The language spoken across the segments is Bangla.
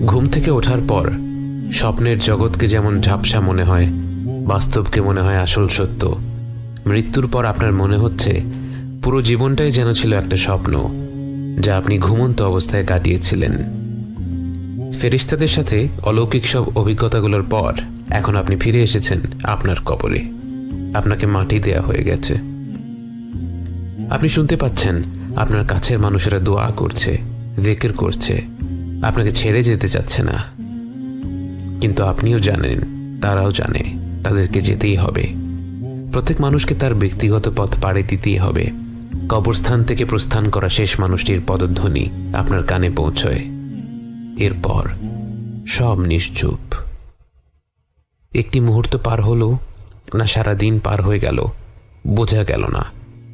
ঘুম থেকে ওঠার পর স্বপ্নের জগৎকে যেমন ঝাপসা মনে হয়, বাস্তবকে মনে হয় আসল সত্য। মৃত্যুর পর আপনার মনে হচ্ছে পুরো জীবনটাই যেন ছিল একটা স্বপ্ন, যা আপনি ঘুমন্ত অবস্থায় কাটিয়েছিলেন। ফেরেশতাদের সাথে অলৌকিক সব অভিজ্ঞতাগুলোর পর এখন আপনি ফিরে এসেছেন আপনার কবরে। আপনাকে মাটি দেয়া হয়ে গেছে। আপনি শুনতে পাচ্ছেন আপনার কাছের মানুষেরা দোয়া করছে, জিকির করছে, আপনাকে ছেড়ে যেতে চাচ্ছে না। কিন্তু আপনিও জানেন, তারাও জানে, তাদেরকে যেতেই হবে। প্রত্যেক মানুষকে তার ব্যক্তিগত পথ পাড়ি দিতেই হবে। কবরস্থান থেকে প্রস্থান করা শেষ মানুষটির পদধ্বনি আপনার কানে পৌঁছয়। এরপর সব নিশ্চুপ। একটি মুহূর্ত পার হলো না সারা দিন পার হয়ে গেল বোঝা গেল না,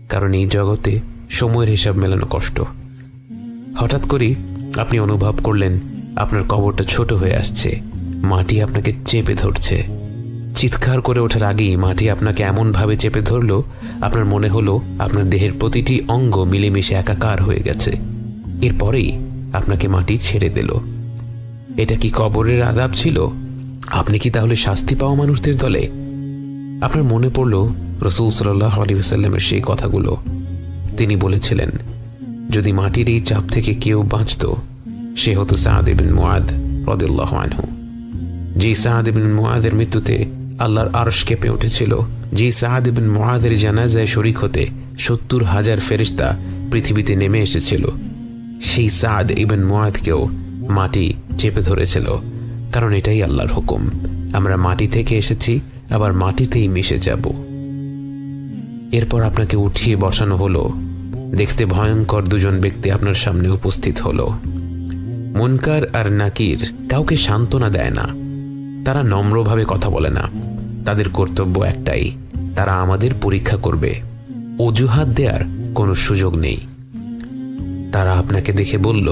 কারণ এই জগতে সময়ের হিসাব মেলানো কষ্ট। হঠাৎ করেই আপনি অনুভব করলেন আপনার কবরটা ছোট হয়ে আসছে, মাটি আপনাকে চেপে ধরছে। চিৎকার করে ওঠার আগেই মাটি আপনাকে এমনভাবে চেপে ধরল, আপনার মনে হলো আপনার দেহের প্রতিটি অঙ্গ মিলেমিশে একাকার হয়ে গেছে। এরপরেই আপনাকে মাটি ছেড়ে দিল। এটা কি কবরের আযাব ছিল? আপনি কি তাহলে শাস্তি পাওয়া মানুষদের দলে? আপনার মনে পড়ল রাসূল সাল্লাল্লাহু আলাইহি ওয়াসাল্লামের সেই কথাগুলো। তিনি বলেছিলেন, যদি মাটির এই চাপ থেকে কেউ বাঁচত, সে হতো সাদ ইবনে মুআদ রাদিয়াল্লাহু আনহু। যে সাদ ইবনে মুআদের মৃত্যুতে আল্লাহর আরশ কেঁপে উঠেছিল, যে সাদ ইবনে মুআদের জানাজায় শরীক হতে ৭০,০০০ ফেরেশতা পৃথিবীতে নেমে এসেছিল, সেই সাদ ইবনে মুআদকেও মাটি চেপে ধরেছিল। কারণ এটাই আল্লাহর হুকুম, আমরা মাটি থেকে এসেছি, আবার মাটিতেই মিশে যাব। এরপর আপনাকে উঠিয়ে বসানো হলো। দেখতে ভয়ঙ্কর দুজন ব্যক্তি আপনার সামনে উপস্থিত হলো। মুনকার আর নাকির কাউকে সান্ত্বনা দেয় না, তারা নম্রভাবে কথা বলে না। তাদের কর্তব্য একটাই, তারা আমাদের পরীক্ষা করবে। অজুহাত দেওয়ার কোনো সুযোগ নেই। তারা আপনাকে দেখে বলল,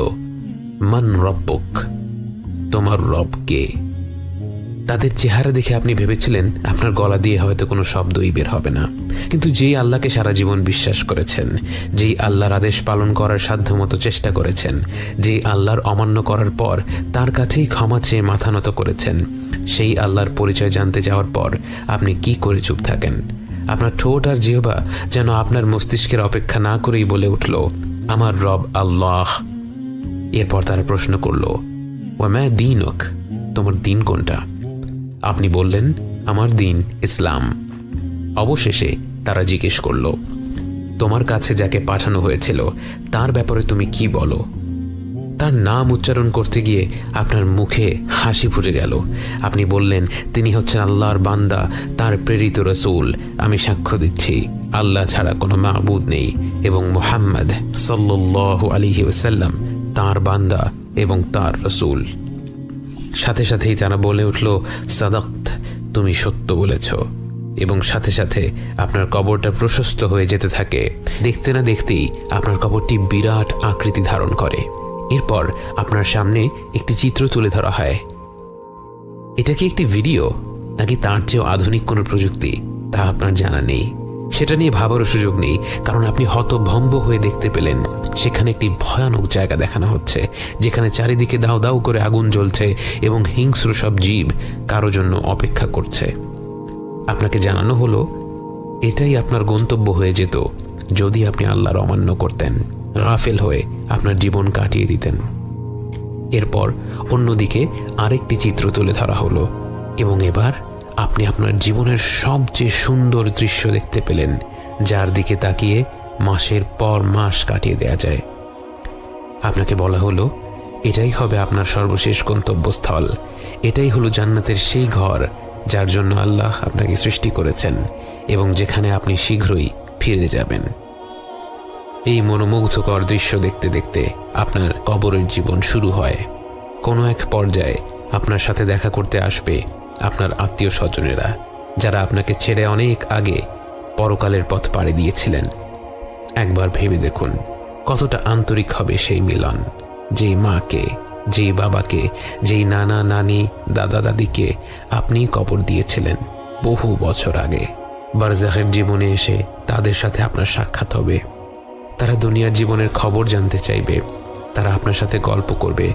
মান রব্বুক, তোমার রব কে? তাদের চেহারা দেখে আপনি ভেবেছিলেন আপনার গলা দিয়ে হয়তো কোনো শব্দই বের হবে না। কিন্তু যেই আল্লাহকে সারা জীবন বিশ্বাস করেছেন, যেই আল্লাহর আদেশ পালন করার সাধ্যমতো চেষ্টা করেছেন, যেই আল্লাহর অমান্য করার পর তার কাছেই ক্ষমা চেয়ে মাথা নত করেছেন, সেই আল্লাহর পরিচয় জানতে যাওয়ার পর আপনি কি করে চুপ থাকেন? আপনার ঠোঁট আর জিহ্বা যেন আপনার মস্তিষ্কের অপেক্ষা না করেই বলে উঠল, আমার রব আল্লাহ। এরপর তারা প্রশ্ন করল, ওয়ামা দীনুক, তোমার দিন কোনটা? আপনি বললেন, আমার দিন ইসলাম। অবশেষে তারা জিজ্ঞেস করল, তোমার কাছে যাকে পাঠানো হয়েছিল তার ব্যাপারে তুমি কি বলো? তার নাম উচ্চারণ করতে গিয়ে আপনার মুখে হাসি ফুটে গেল। আপনি বললেন, তিনি হচ্ছেন আল্লাহর বান্দা, তার প্রেরিত রাসূল। আমি সাক্ষ্য দিচ্ছি আল্লাহ ছাড়া কোনো মাবুদ নেই এবং মুহাম্মদ সাল্লাল্লাহু আলাইহি ওয়াসাল্লাম তার বান্দা এবং তার রাসূল। সাথে সাথেই তারা বলে উঠল, সাদাক্ত, তুমি সত্য বলেছ। এবং সাথে সাথে আপনার কবরটা প্রশস্ত হয়ে যেতে থাকে। দেখতে না দেখতেই আপনার কবরটি বিরাট আকৃতি ধারণ করে। এরপর আপনার সামনে একটি চিত্র তুলে ধরা হয়। এটা কি একটি ভিডিও, নাকি তার চেয়েও আধুনিক কোনো প্রযুক্তি, তা আপনার জানা নেই। সেটা নিয়ে ভাবারও সুযোগ নেই, কারণ আপনি হতভম্ব হয়ে দেখতে পেলেন সেখানে একটি ভয়ানক জায়গা দেখানো হচ্ছে, যেখানে চারিদিকে দাউ দাউ করে আগুন জ্বলছে এবং হিংস্র সব জীব কারো জন্য অপেক্ষা করছে। আপনাকে জানানো হলো এটাই আপনার গন্তব্য হয়ে যেত যদি আপনি আল্লাহর অমান্য করতেন, গাফেল হয়ে আপনার জীবন কাটিয়ে দিতেন। এরপর অন্যদিকে আরেকটি চিত্র তুলে ধরা হলো এবং এবার আপনি আপনার জীবনের সবচেয়ে সুন্দর দৃশ্য দেখতে পেলেন, যার দিকে তাকিয়ে মাসের পর মাস কাটিয়ে দেয়া যায়। আপনাকে বলা হলো এটাই হবে আপনার সর্বশেষ গন্তব্যস্থল, এটাই হলো জান্নাতের সেই ঘর যার জন্য আল্লাহ আপনাকে সৃষ্টি করেছেন এবং যেখানে আপনি শীঘ্রই ফিরে যাবেন। এই মনোমুগ্ধকর দৃশ্য দেখতে দেখতে আপনার কবরের জীবন শুরু হয়। কোনো এক পর্যায়ে আপনার সাথে দেখা করতে আসবে আপনার আত্মীয় স্বজনেরা, যারা আপনাকে ছেড়ে অনেক আগে পরকালের পথ পাড়ি দিয়েছিলেন। একবার ভেবে দেখুন কতটা আন্তরিক হবে সেই মিলন। যেই মাকে, যেই বাবাকে, যেই নানা নানি, দাদা দাদিকে আপনি কবর দিয়েছিলেন বহু বছর আগে, বারজাখের জীবনে এসে তাদের সাথে আপনার সাক্ষাৎ হবে। তারা দুনিয়ার জীবনের খবর জানতে চাইবে, তারা আপনার সাথে গল্প করবে।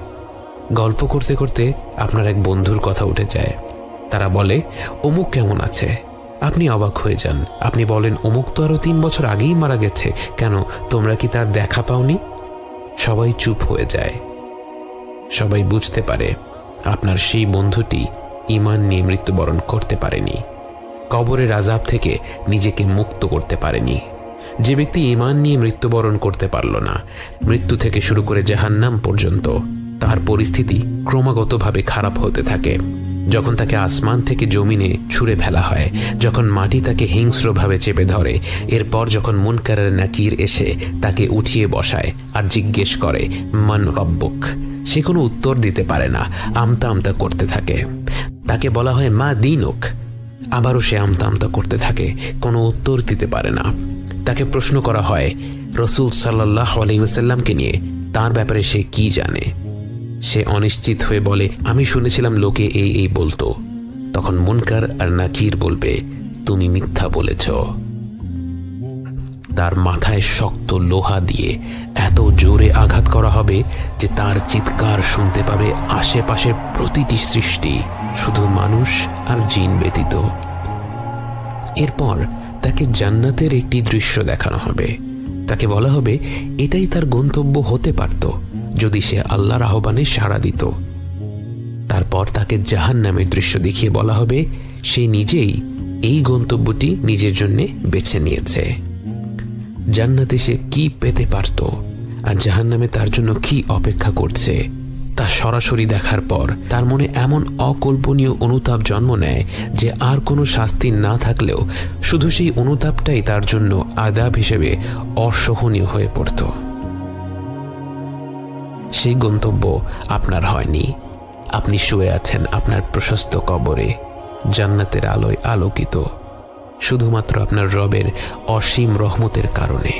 গল্প করতে করতে আপনার এক বন্ধুর কথা উঠে যায়। তারা বলে, অমুক কেমন আছে? আপনি অবাক হয়ে যান। আপনি বলেন, অমুক তো আরো 3 বছর আগেই মারা গেছে, কেন তোমরা কি তার দেখা পাওনি? সবাই চুপ হয়ে যায়। সবাই বুঝতে পারে আপনার সেই বন্ধুটি ঈমান নিয়ে মৃত্যুবরণ করতে পারেনি, কবরের আযাব থেকে নিজেকে মুক্ত করতে পারেনি। যে ব্যক্তি ঈমান নিয়ে মৃত্যুবরণ করতে পারল না, মৃত্যু থেকে শুরু করে জাহান্নাম পর্যন্ত তার পরিস্থিতি ক্রমাগতভাবে খারাপ হতে থাকে। যখন তাকে আসমান থেকে জমিনে ছুঁড়ে ফেলা হয়, যখন মাটি তাকে হিংস্রভাবে চেপে ধরে, এরপর যখন মুনকার আর নাকির এসে তাকে উঠিয়ে বসায় আর জিজ্ঞেস করে, মান রব্বুক, সে কোনো উত্তর দিতে পারে না, আমতা আমতা করতে থাকে। তাকে বলা হয় মা দীনুক, আবারও সে আমতা আমতা করতে থাকে, কোনো উত্তর দিতে পারে না। তাকে প্রশ্ন করা হয় রাসূল সাল্লাল্লাহু আলাইহি ওয়াসাল্লামকে নিয়ে, তার ব্যাপারে সে কি জানে। সে অনিশ্চিত হয়ে বলে, আমি শুনেছিলাম লোকে এই বলতো। তখন মুনকার আর নাকির বলবে, তুমি মিথ্যা বলেছ। তার মাথায় শক্ত লোহা দিয়ে এত জোরে আঘাত করা হবে যে তার চিৎকার শুনতে পাবে আশেপাশের প্রতিটি সৃষ্টি, শুধু মানুষ আর জিন ব্যতীত। এরপর তাকে জান্নাতের একটি দৃশ্য দেখানো হবে। তাকে বলা হবে এটাই তার গন্তব্য হতে পারত যদি সে আল্লাহর আহ্বানে সাড়া দিত। তারপর তাকে জাহান্নামের দৃশ্য দেখিয়ে বলা হবে সে নিজেই এই গন্তব্যটি নিজের জন্য বেছে নিয়েছে। জান্নাতে সে কি পেতে পারত আর জাহান্নামে তার জন্য কি অপেক্ষা করছে তা সরাসরি দেখার পর তার মনে এমন অকল্পনীয় অনুতাপ জন্ম নেয় যে আর কোনো শাস্তি না থাকলেও শুধু সেই অনুতাপটাই তার জন্য আযাব হিসেবে অসহনীয় হয়ে পড়ত। সেই গন্তব্য আপনার হয়নি। আপনি শুয়ে আছেন আপনার প্রশস্ত কবরে, জান্নাতের আলোয় আলোকিত, শুধুমাত্র আপনার রবের অসীম রহমতের কারণে।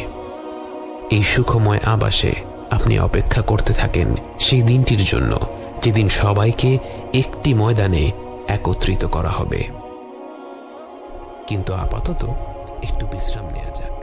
এই সুখময় আবাসে আপনি অপেক্ষা করতে থাকেন সেই দিনটির জন্য, যেদিন সবাইকে একটি ময়দানে একত্রিত করা হবে। কিন্তু আপাতত একটু বিশ্রাম নেওয়া যাক।